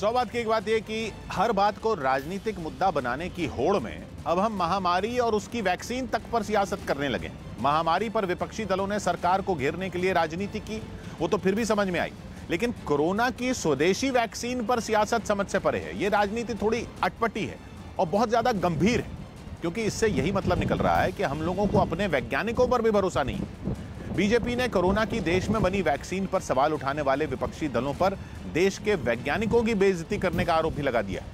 सौ बात की एक बात यह कि हर बात को राजनीतिक मुद्दा बनाने की होड़ में अब हम महामारी और उसकी वैक्सीन तक पर सियासत करने लगे। महामारी पर विपक्षी दलों ने सरकार को घेरने के लिए राजनीति की, वो तो फिर भी समझ में आई, लेकिन कोरोना की स्वदेशी वैक्सीन पर सियासत समझ से परे है। ये राजनीति थोड़ी अटपटी है और बहुत ज्यादा गंभीर है, क्योंकि इससे यही मतलब निकल रहा है कि हम लोगों को अपने वैज्ञानिकों पर भी भरोसा नहीं है। बीजेपी ने कोरोना की देश में बनी वैक्सीन पर सवाल उठाने वाले विपक्षी दलों पर देश के वैज्ञानिकों की बेइज्जती करने का आरोप भी लगा दिया है।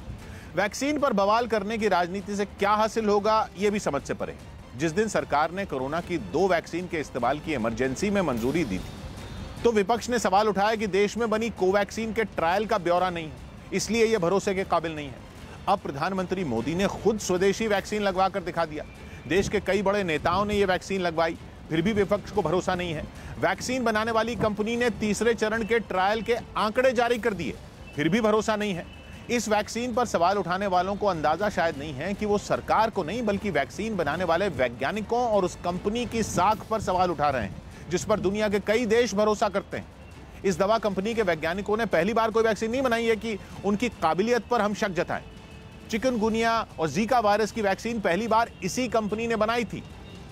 वैक्सीन पर बवाल करने की राजनीति से क्या हासिल होगा, यह भी समझ से परे है। जिस दिन सरकार ने कोरोना की 2 वैक्सीन के इस्तेमाल की इमरजेंसी में मंजूरी दी थी, तो विपक्ष ने सवाल उठाया कि देश में बनी कोवैक्सीन के ट्रायल का ब्यौरा नहीं है, इसलिए यह भरोसे के काबिल नहीं है। अब प्रधानमंत्री मोदी ने खुद स्वदेशी वैक्सीन लगवाकर दिखा दिया। देश के कई बड़े नेताओं ने यह वैक्सीन लगवाई, फिर भी विपक्ष को भरोसा नहीं है। वैक्सीन बनाने वाली कंपनी ने तीसरे चरण के ट्रायल के आंकड़े जारी कर दिए, फिर भी भरोसा नहीं है। इस वैक्सीन पर सवाल उठाने वालों को अंदाजा शायद नहीं है कि वो सरकार को नहीं बल्कि वैक्सीन बनाने वाले वैज्ञानिकों और उस कंपनी की साख पर सवाल उठा रहे हैं, जिस पर दुनिया के कई देश भरोसा करते हैं। इस दवा कंपनी के वैज्ञानिकों ने पहली बार कोई वैक्सीन नहीं बनाई है कि उनकी काबिलियत पर हम शक जताएं। चिकनगुनिया और जीका वायरस की वैक्सीन पहली बार इसी कंपनी ने बनाई थी,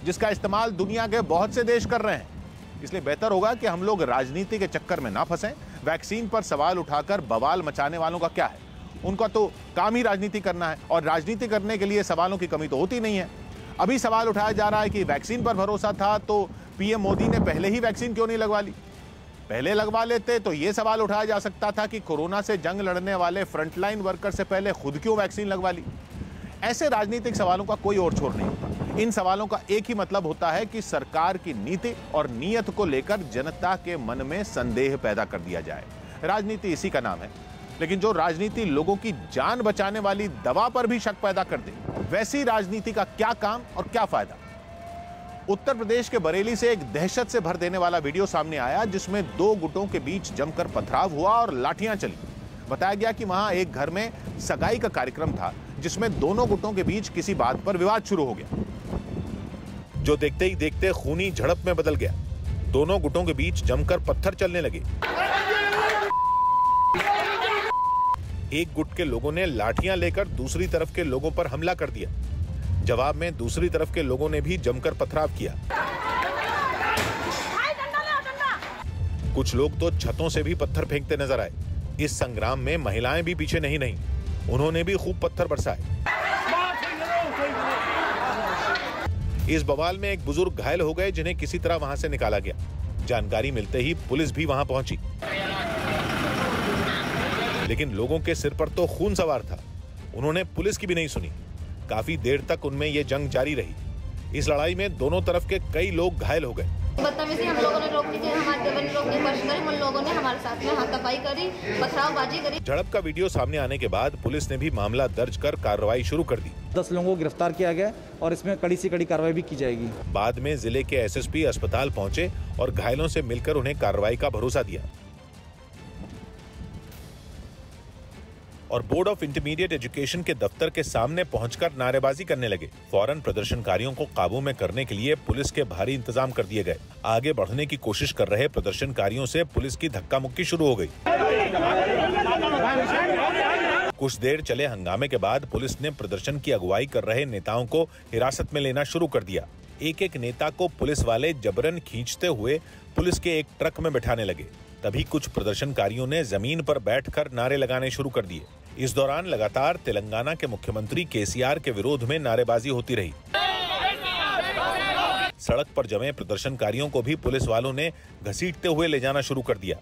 जिसका इस्तेमाल दुनिया के बहुत से देश कर रहे हैं। इसलिए बेहतर होगा कि हम लोग राजनीति के चक्कर में ना फंसें। वैक्सीन पर सवाल उठाकर बवाल मचाने वालों का क्या है, उनका तो काम ही राजनीति करना है, और राजनीति करने के लिए सवालों की कमी तो होती नहीं है। अभी सवाल उठाया जा रहा है कि वैक्सीन पर भरोसा था तो पीएम मोदी ने पहले ही वैक्सीन क्यों नहीं लगवा ली। पहले लगवा लेते तो यह सवाल उठाया जा सकता था कि कोरोना से जंग लड़ने वाले फ्रंटलाइन वर्कर से पहले खुद क्यों वैक्सीन लगवा ली। ऐसे राजनीतिक सवालों का कोई और छोर नहीं होता। इन सवालों का एक ही मतलब होता है कि सरकार की नीति और नीयत को लेकर जनता के मन में संदेह पैदा कर दिया जाए। राजनीति इसी का नाम है, लेकिन जो राजनीति लोगों की जान बचाने वाली दवा पर भी शक पैदा कर दे, वैसी राजनीति का क्या काम और क्या फायदा। उत्तर प्रदेश के बरेली से एक दहशत से भर देने वाला वीडियो सामने आया, जिसमें 2 गुटों के बीच जमकर पथराव हुआ और लाठियां चली। बताया गया कि वहां एक घर में सगाई का कार्यक्रम था, जिसमें दोनों गुटों के बीच किसी बात पर विवाद शुरू हो गया, जो देखते ही देखते खूनी झड़प में बदल गया। दोनों गुटों के बीच जमकर पत्थर चलने लगे। एक गुट के लोगों ने लाठियां लेकर दूसरी तरफ के लोगों पर हमला कर दिया। जवाब में दूसरी तरफ के लोगों ने भी जमकर पथराव किया। कुछ लोग तो छतों से भी पत्थर फेंकते नजर आए। इस संग्राम में महिलाएं भी पीछे नहीं रहीं, उन्होंने भी खूब पत्थर बरसाए। इस बवाल में एक बुजुर्ग घायल हो गए, जिन्हें किसी तरह वहां से निकाला गया। जानकारी मिलते ही पुलिस भी वहां पहुंची, लेकिन लोगों के सिर पर तो खून सवार था, उन्होंने पुलिस की भी नहीं सुनी। काफी देर तक उनमें यह जंग जारी रही। इस लड़ाई में दोनों तरफ के कई लोग घायल हो गए। बदतमीजी हम लोगों ने रोकने की हमारे देवर ने रोकने की कोशिश करी, उन लोगों ने हमारे साथ में हाथापाई करी, पथरावबाजी करी। झड़प का वीडियो सामने आने के बाद पुलिस ने भी मामला दर्ज कर कार्रवाई शुरू कर दी। 10 लोगों को गिरफ्तार किया गया और इसमें कड़ी से कड़ी कार्रवाई भी की जाएगी। बाद में जिले के एसएसपी अस्पताल पहुंचे और घायलों से मिलकर उन्हें कार्रवाई का भरोसा दिया और बोर्ड ऑफ इंटरमीडिएट एजुकेशन के दफ्तर के सामने पहुंचकर नारेबाजी करने लगे। फौरन प्रदर्शनकारियों को काबू में करने के लिए पुलिस के भारी इंतजाम कर दिए गए। आगे बढ़ने की कोशिश कर रहे प्रदर्शनकारियों से पुलिस की धक्का मुक्की शुरू हो गई। कुछ देर चले हंगामे के बाद पुलिस ने प्रदर्शन की अगुवाई कर रहे नेताओं को हिरासत में लेना शुरू कर दिया। एक एक नेता को पुलिस वाले जबरन खींचते हुए पुलिस के एक ट्रक में बिठाने लगे। तभी कुछ प्रदर्शनकारियों ने जमीन पर बैठकर नारे लगाने शुरू कर दिए। इस दौरान लगातार तेलंगाना के मुख्यमंत्री केसीआर के विरोध में नारेबाजी होती रही। सड़क पर जमे प्रदर्शनकारियों को भी पुलिस वालों ने घसीटते हुए ले जाना शुरू कर दिया।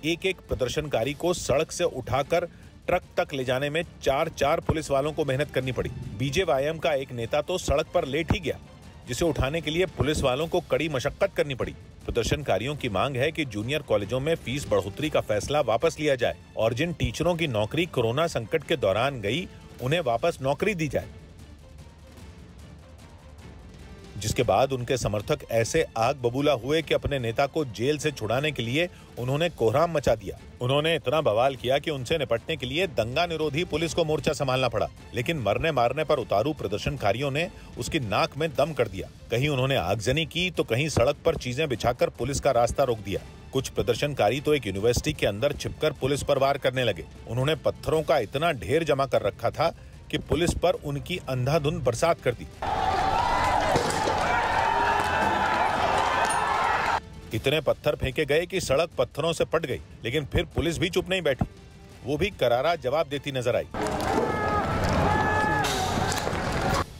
एक एक प्रदर्शनकारी को सड़क से उठाकर ट्रक तक ले जाने में 4 पुलिस वालों को मेहनत करनी पड़ी। बीजेवाईएम का एक नेता तो सड़क पर लेट ही गया, जिसे उठाने के लिए पुलिस वालों को कड़ी मशक्कत करनी पड़ी। प्रदर्शनकारियों की मांग है कि जूनियर कॉलेजों में फीस बढ़ोतरी का फैसला वापस लिया जाए और जिन टीचरों की नौकरी कोरोना संकट के दौरान गई, उन्हें वापस नौकरी दी जाए। जिसके बाद उनके समर्थक ऐसे आग बबूला हुए कि अपने नेता को जेल से छुड़ाने के लिए उन्होंने कोहराम मचा दिया। उन्होंने इतना बवाल किया कि उनसे निपटने के लिए दंगा निरोधी पुलिस को मोर्चा संभालना पड़ा, लेकिन मरने मारने पर उतारू प्रदर्शनकारियों ने उसकी नाक में दम कर दिया। कहीं उन्होंने आगजनी की तो कहीं सड़क पर चीजें बिछाकर पुलिस का रास्ता रोक दिया। कुछ प्रदर्शनकारी तो एक यूनिवर्सिटी के अंदर छिपकर पुलिस पर वार करने लगे। उन्होंने पत्थरों का इतना ढेर जमा कर रखा था कि पुलिस पर उनकी अंधाधुंध बरसात कर दी। इतने पत्थर फेंके गए कि सड़क पत्थरों से पट गई, लेकिन फिर पुलिस भी चुप नहीं बैठी, वो भी करारा जवाब देती नजर आई।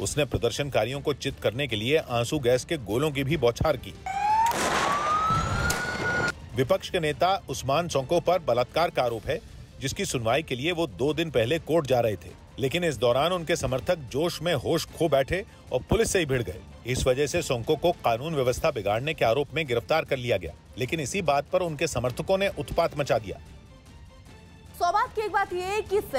उसने प्रदर्शनकारियों को चित करने के लिए आंसू गैस के गोलों की भी बौछार की। विपक्ष के नेता उस्मान सोंको पर बलात्कार का आरोप है, जिसकी सुनवाई के लिए वो 2 दिन पहले कोर्ट जा रहे थे, लेकिन इस दौरान उनके समर्थक जोश में होश खो बैठे और पुलिस से ही भिड़ गए। इस वजह से सोंको को कानून व्यवस्था बिगाड़ने के आरोप में गिरफ्तार कर लिया गया, लेकिन इसी बात पर उनके समर्थकों ने उत्पात मचा दिया। सौबात की एक बात यह है कि